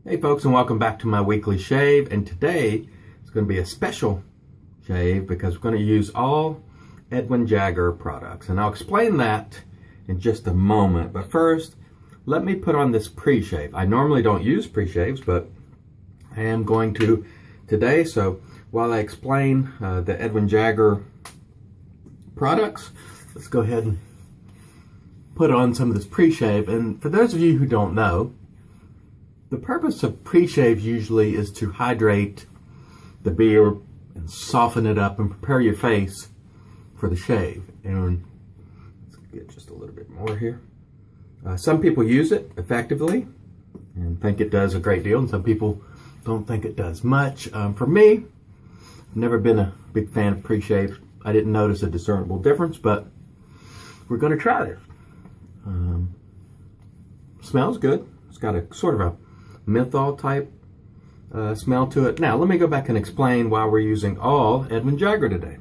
Hey folks, and welcome back to my weekly shave. And today it's going to be a special shave because we're going to use all Edwin Jagger products, and I'll explain that in just a moment. But first, let me put on this pre-shave. I normally don't use pre-shaves, but I am going to today. So while I explain the Edwin Jagger products, let's go ahead and put on some of this pre-shave. And for those of you who don't know, the purpose of pre-shave usually is to hydrate the beard and soften it up and prepare your face for the shave. And let's get just a little bit more here. Some people use it effectively and think it does a great deal, and some people don't think it does much. For me, I've never been a big fan of pre-shave. I didn't notice a discernible difference, but we're going to try this. Smells good. It's got a sort of a menthol type smell to it. Now let me go back and explain why we're using all Edwin Jagger today.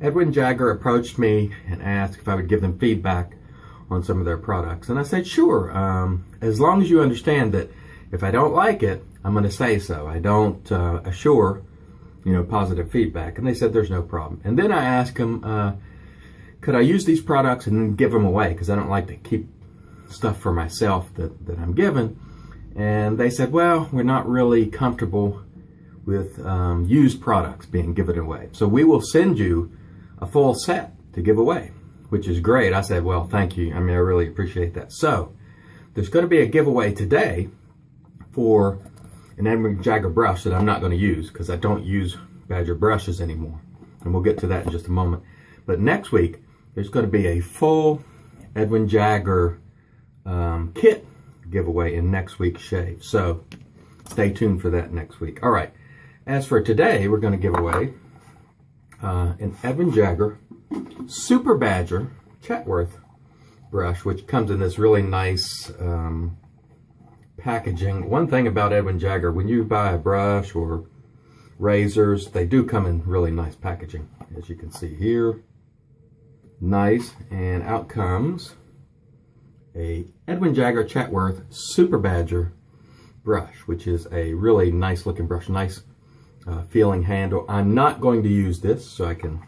Edwin Jagger approached me and asked if I would give them feedback on some of their products, and I said sure, as long as you understand that if I don't like it, I'm going to say so. I don't assure positive feedback. And they said there's no problem. And then I asked them, could I use these products and then give them away, because I don't like to keep stuff for myself that I'm given. And they said, well, we're not really comfortable with used products being given away, so we will send you a full set to give away, which is great. I said, well, thank you. I mean, I really appreciate that. So there's going to be a giveaway today for an Edwin Jagger brush that I'm not going to use because I don't use Badger brushes anymore. And we'll get to that in just a moment. But next week, there's going to be a full Edwin Jagger kit giveaway in next week's shave. So stay tuned for that next week. All right. As for today, we're going to give away an Edwin Jagger Super Badger Chatsworth brush, which comes in this really nice packaging. One thing about Edwin Jagger, when you buy a brush or razors, they do come in really nice packaging, as you can see here. Nice. And out comes a Edwin Jagger Chatsworth Super Badger brush, which is a really nice looking brush, nice feeling handle. I'm not going to use this, so I can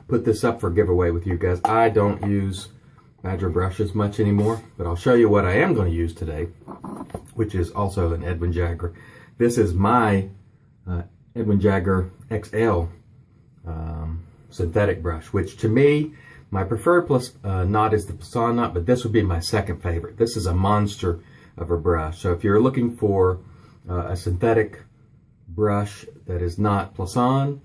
put this up for giveaway with you guys. I don't use Badger brushes much anymore, but I'll show you what I am going to use today, which is also an Edwin Jagger. This is my Edwin Jagger XL synthetic brush, which to me, my preferred knot is the Poisson knot, but this would be my second favorite. This is a monster of a brush. So if you're looking for a synthetic brush that is not Poisson,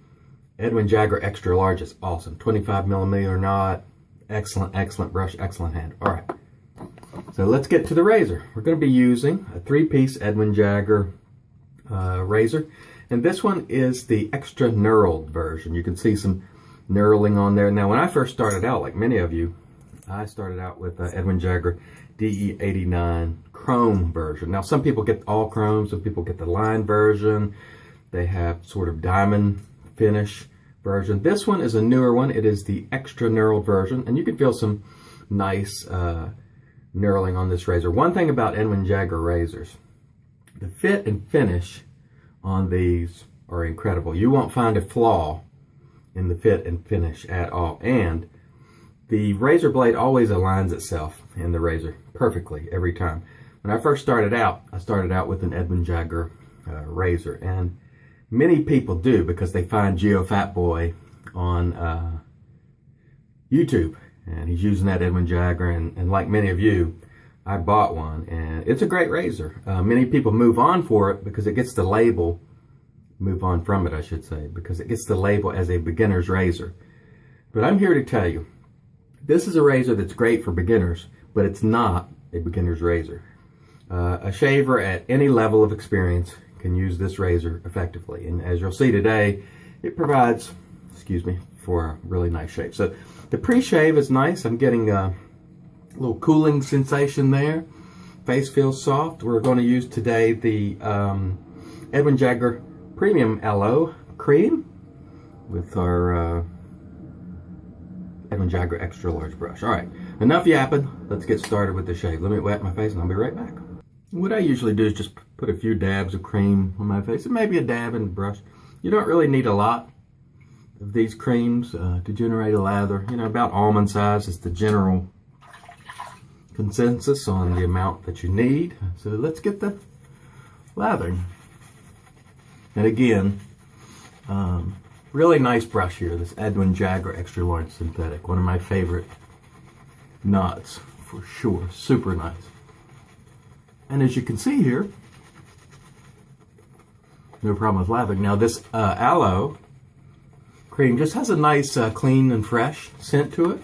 Edwin Jagger Extra Large is awesome. 25mm knot, excellent brush, excellent hand. All right, so let's get to the razor. We're going to be using a 3-piece Edwin Jagger razor, and this one is the extra knurled version. You can see some knurling on there. Now, when I first started out, like many of you, I started out with Edwin Jagger DE89 chrome version. Now, some people get all chrome, some people get the line version. They have sort of diamond finish version. This one is a newer one. It is the extra knurled version, and you can feel some nice knurling on this razor. One thing about Edwin Jagger razors, the fit and finish on these are incredible. You won't find a flaw in the fit and finish at all, and the razor blade always aligns itself in the razor perfectly every time. When I first started out, I started out with an Edwin Jagger razor, and many people do because they find Geo Fat Boy on YouTube, and he's using that Edwin Jagger, and like many of you, I bought one, and it's a great razor. Many people move on for it because it gets the label, move on from it, I should say, because it gets the label as a beginner's razor. But I'm here to tell you, this is a razor that's great for beginners, but it's not a beginner's razor. A shaver at any level of experience can use this razor effectively, and as you'll see today, it provides, for a really nice shave. So the pre-shave is nice. I'm getting a little cooling sensation there. Face feels soft. We're going to use today the Edwin Jagger Premium Aloe Cream with our Edwin Jagger Extra Large brush. All right, enough yapping. Let's get started with the shave. Let me wet my face and I'll be right back. What I usually do is just put put a few dabs of cream on my face, and maybe a dab in the brush. You don't really need a lot of these creams to generate a lather. You know, about almond size is the general consensus on the amount that you need. So let's get the lathering. And again, really nice brush here, this Edwin Jagger Extra Large Synthetic. One of my favorite knots for sure. Super nice. And as you can see here, no problem with lathering. Now this aloe cream just has a nice clean and fresh scent to it.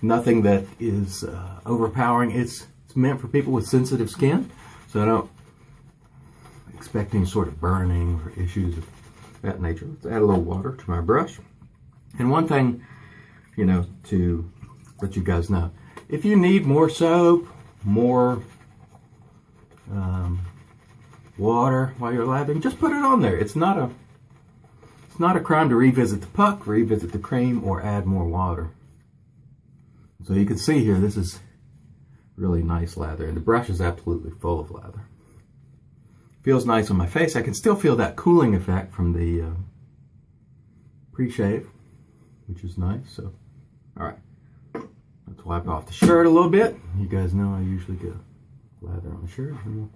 Nothing that is overpowering. It's meant for people with sensitive skin, so I don't expect any sort of burning or issues of that nature. Let's add a little water to my brush. And one thing, you know, to let you guys know, if you need more soap, more water while you're lathering, just put it on there. It's not a crime to revisit the puck, revisit the cream, or add more water. So you can see here, this is really nice lather, and the brush is absolutely full of lather. Feels nice on my face. I can still feel that cooling effect from the pre-shave, which is nice. So, all right, let's wipe off the shirt a little bit. You guys know I usually get lather on the shirt, and we'll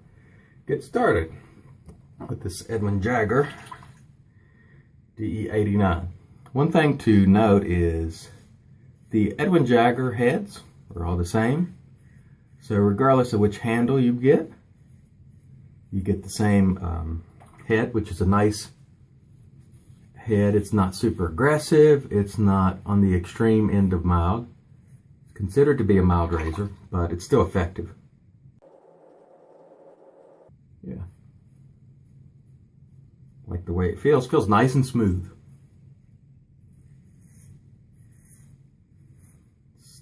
get started with this Edwin Jagger DE89. One thing to note is the Edwin Jagger heads are all the same. So regardless of which handle you get the same head, which is a nice head. It's not super aggressive. It's not on the extreme end of mild. It's considered to be a mild razor, but it's still effective. Yeah. Like the way it feels. Feels nice and smooth.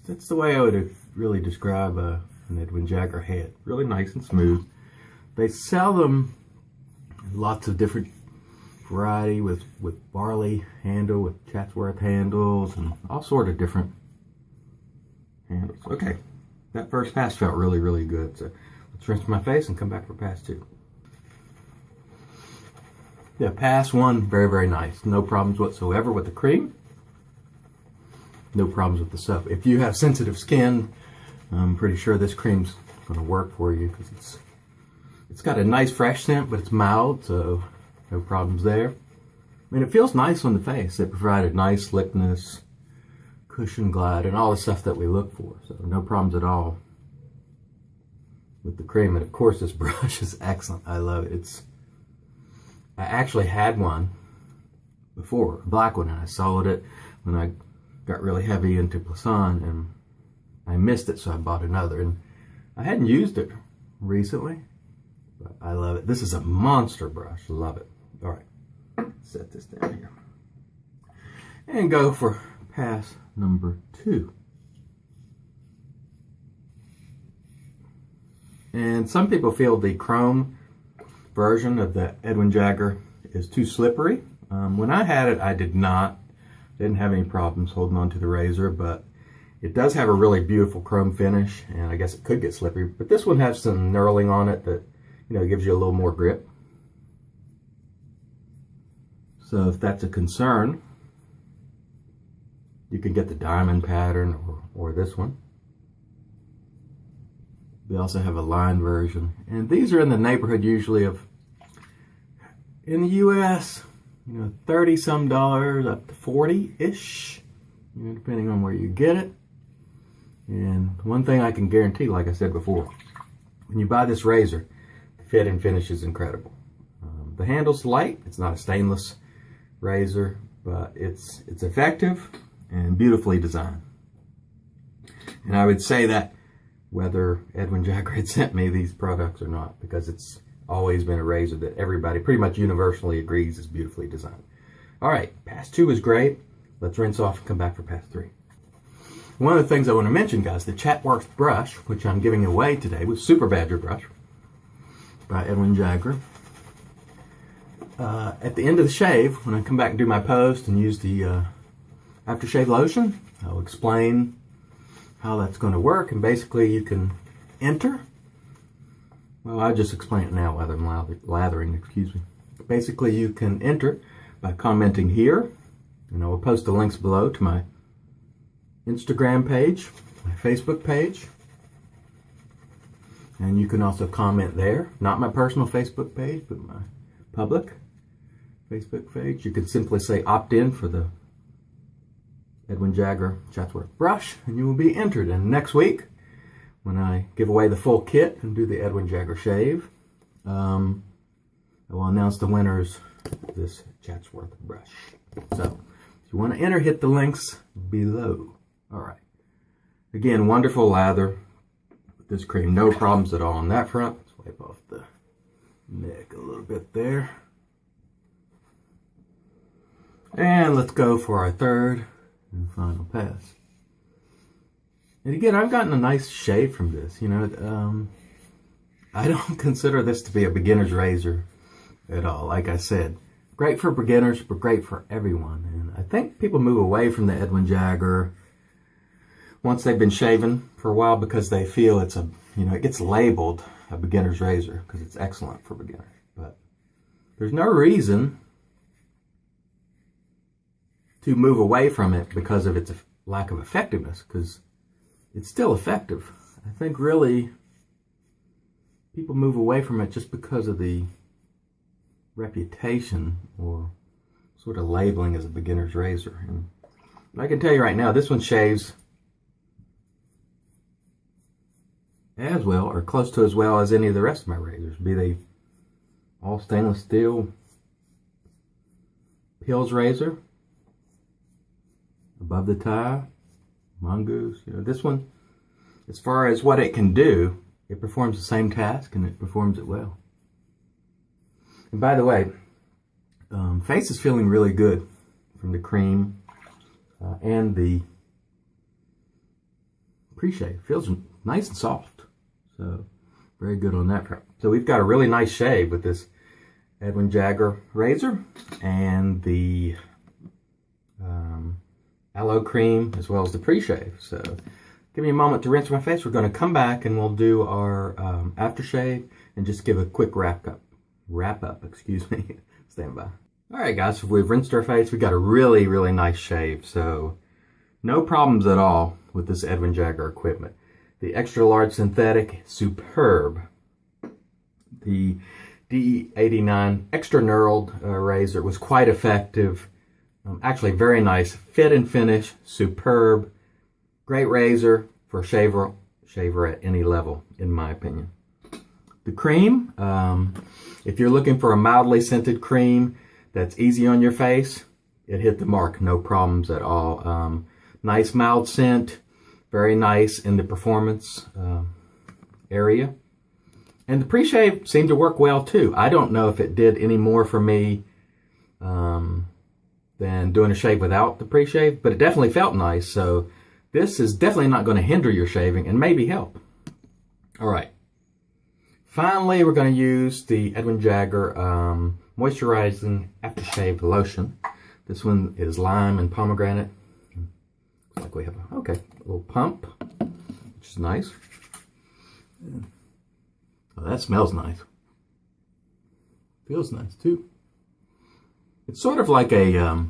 That's the way I would really describe an Edwin Jagger head. Really nice and smooth. They sell them in lots of different variety with barley handle, with Chatsworth handles, and all sort of different handles. Okay, that first pass felt really, really good. So let's rinse my face and come back for pass two. Yeah, pass one, very, very nice. No problems whatsoever with the cream. No problems with the soap. If you have sensitive skin, I'm pretty sure this cream's going to work for you because it's got a nice fresh scent, but it's mild, so no problems there. I mean, it feels nice on the face. It provided nice slickness, cushion glide, and all the stuff that we look for. So no problems at all with the cream. And of course, this brush is excellent. I love it. I actually had one before, a black one, and I sold it when I got really heavy into Lotion, and I missed it, so I bought another. And I hadn't used it recently, but I love it. This is a monster brush. Love it. All right, set this down here and go for pass number two. And some people feel the chrome version of the Edwin Jagger is too slippery. When I had it, I didn't have any problems holding on to the razor, but it does have a really beautiful chrome finish, and I guess it could get slippery. But this one has some knurling on it that, you know, gives you a little more grip. So if that's a concern, you can get the diamond pattern or this one. We also have a line version, and these are in the neighborhood usually of, in the US, you know, $30 some up to 40-ish, you know, depending on where you get it. And one thing I can guarantee, like I said before, when you buy this razor, the fit and finish is incredible. The handle's light. It's not a stainless razor, but it's effective and beautifully designed. And I would say that whether Edwin Jagger had sent me these products or not, because it's always been a razor that everybody pretty much universally agrees is beautifully designed. All right, pass two is great. Let's rinse off and come back for pass three. One of the things I want to mention, guys, the Chatsworth brush, which I'm giving away today, with Super Badger brush by Edwin Jagger. At the end of the shave, when I come back and do my post and use the Aftershave lotion, I'll explain how that's going to work, and basically you can enter Well, I'll just explain it now while I'm lathering, excuse me. Basically, you can enter by commenting here, and I will post the links below to my Instagram page, my Facebook page, and you can also comment there. Not my personal Facebook page, but my public Facebook page. You could simply say opt in for the Edwin Jagger Chatsworth brush, and you will be entered. And next week, when I give away the full kit and do the Edwin Jagger shave, I will announce the winners of this Chatsworth brush. So, if you want to enter, hit the links below. All right. Again, wonderful lather with this cream. No problems at all on that front. Let's wipe off the neck a little bit there. And let's go for our third and final pass. And again, I've gotten a nice shave from this. You know, I don't consider this to be a beginner's razor at all. Like I said, great for beginners, but great for everyone. And I think people move away from the Edwin Jagger once they've been shaving for a while because they feel it's a, you know, it gets labeled a beginner's razor because it's excellent for beginners. But there's no reason to move away from it because of its lack of effectiveness, because it's still effective. I think really people move away from it just because of the reputation or sort of labeling as a beginner's razor. And I can tell you right now, this one shaves as well or close to as well as any of the rest of my razors, be they all stainless steel Peels razor, above the tie, mongoose. You know, this one, as far as what it can do, it performs the same task and it performs it well. And by the way, face is feeling really good from the cream and the pre-shave. Feels nice and soft. So, very good on that front. So we've got a really nice shave with this Edwin Jagger razor and the aloe cream as well as the pre-shave. So give me a moment to rinse my face. We're going to come back and we'll do our aftershave and just give a quick wrap up, excuse me. Stand by. All right, guys, so we've rinsed our face. We've got a really, really nice shave. So no problems at all with this Edwin Jagger equipment. The extra large synthetic, superb. The D89 extra knurled razor was quite effective. Actually very nice. Fit and finish, superb. Great razor for a shaver at any level, in my opinion. The cream, if you're looking for a mildly scented cream that's easy on your face, it hit the mark, no problems at all. Nice mild scent, very nice in the performance area. And the pre-shave seemed to work well too. I don't know if it did any more for me than doing a shave without the pre-shave, but it definitely felt nice. So this is definitely not going to hinder your shaving and maybe help. All right. Finally, we're going to use the Edwin Jagger Moisturizing Aftershave Lotion. This one is lime and pomegranate. Looks like we have a little pump, which is nice. Oh, that smells nice. Feels nice too. It's sort of like a,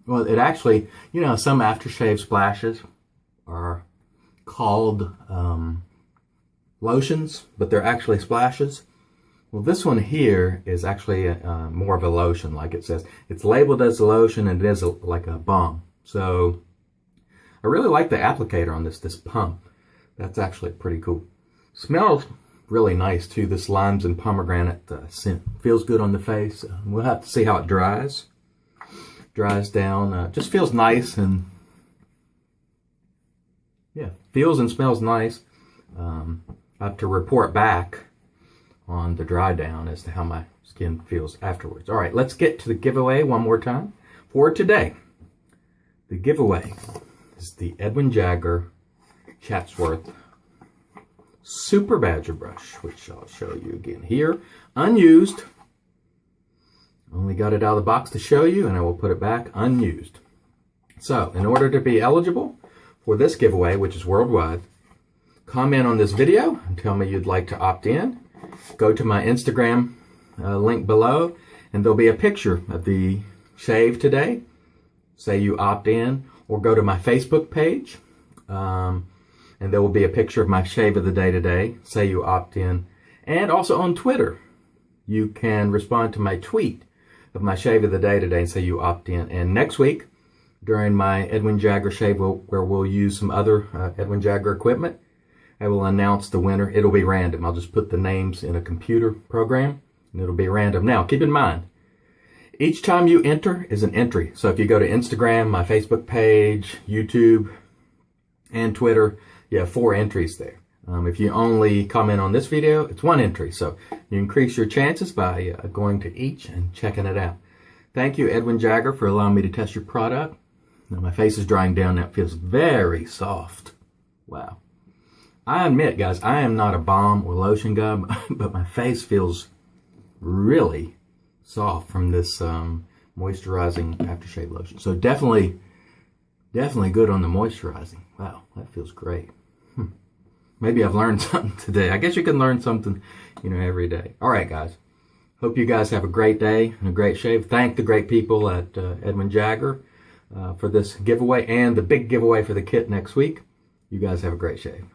well, it actually, you know, some aftershave splashes are called lotions, but they're actually splashes. Well, this one here is actually more of a lotion, like it says. It's labeled as a lotion and it is like a balm. So I really like the applicator on this pump. That's actually pretty cool. Smells really nice too. This limes and pomegranate scent feels good on the face. We'll have to see how it dries down. Just feels nice, and yeah, feels and smells nice. I have to report back on the dry down as to how my skin feels afterwards. All right, let's get to the giveaway one more time for today. The giveaway is the Edwin Jagger Chatsworth Super Badger brush, which I'll show you again here. Unused. Only got it out of the box to show you, and I will put it back unused. So, in order to be eligible for this giveaway, which is worldwide, comment on this video and tell me you'd like to opt in. go to my Instagram link below, and there'll be a picture of the shave today. Say you opt in, or go to my Facebook page, and there will be a picture of my shave of the day today. Say you opt in. And also on Twitter, you can respond to my tweet of my shave of the day today and say you opt in. And next week, during my Edwin Jagger shave, where we'll use some other Edwin Jagger equipment, I will announce the winner. It'll be random. I'll just put the names in a computer program, and it'll be random. Now, keep in mind, each time you enter is an entry. So if you go to Instagram, my Facebook page, YouTube, and Twitter, you have 4 entries there. If you only comment on this video, it's 1 entry. So you increase your chances by going to each and checking it out. Thank you, Edwin Jagger, for allowing me to test your product. Now, my face is drying down. That feels very soft. Wow. I admit, guys, I am not a balm or lotion guy, but my face feels really soft from this moisturizing aftershave lotion. So definitely good on the moisturizing. Wow, that feels great. Maybe I've learned something today. I guess you can learn something, every day. All right, guys. Hope you guys have a great day and a great shave. Thank the great people at Edwin Jagger for this giveaway and the big giveaway for the kit next week. You guys have a great shave.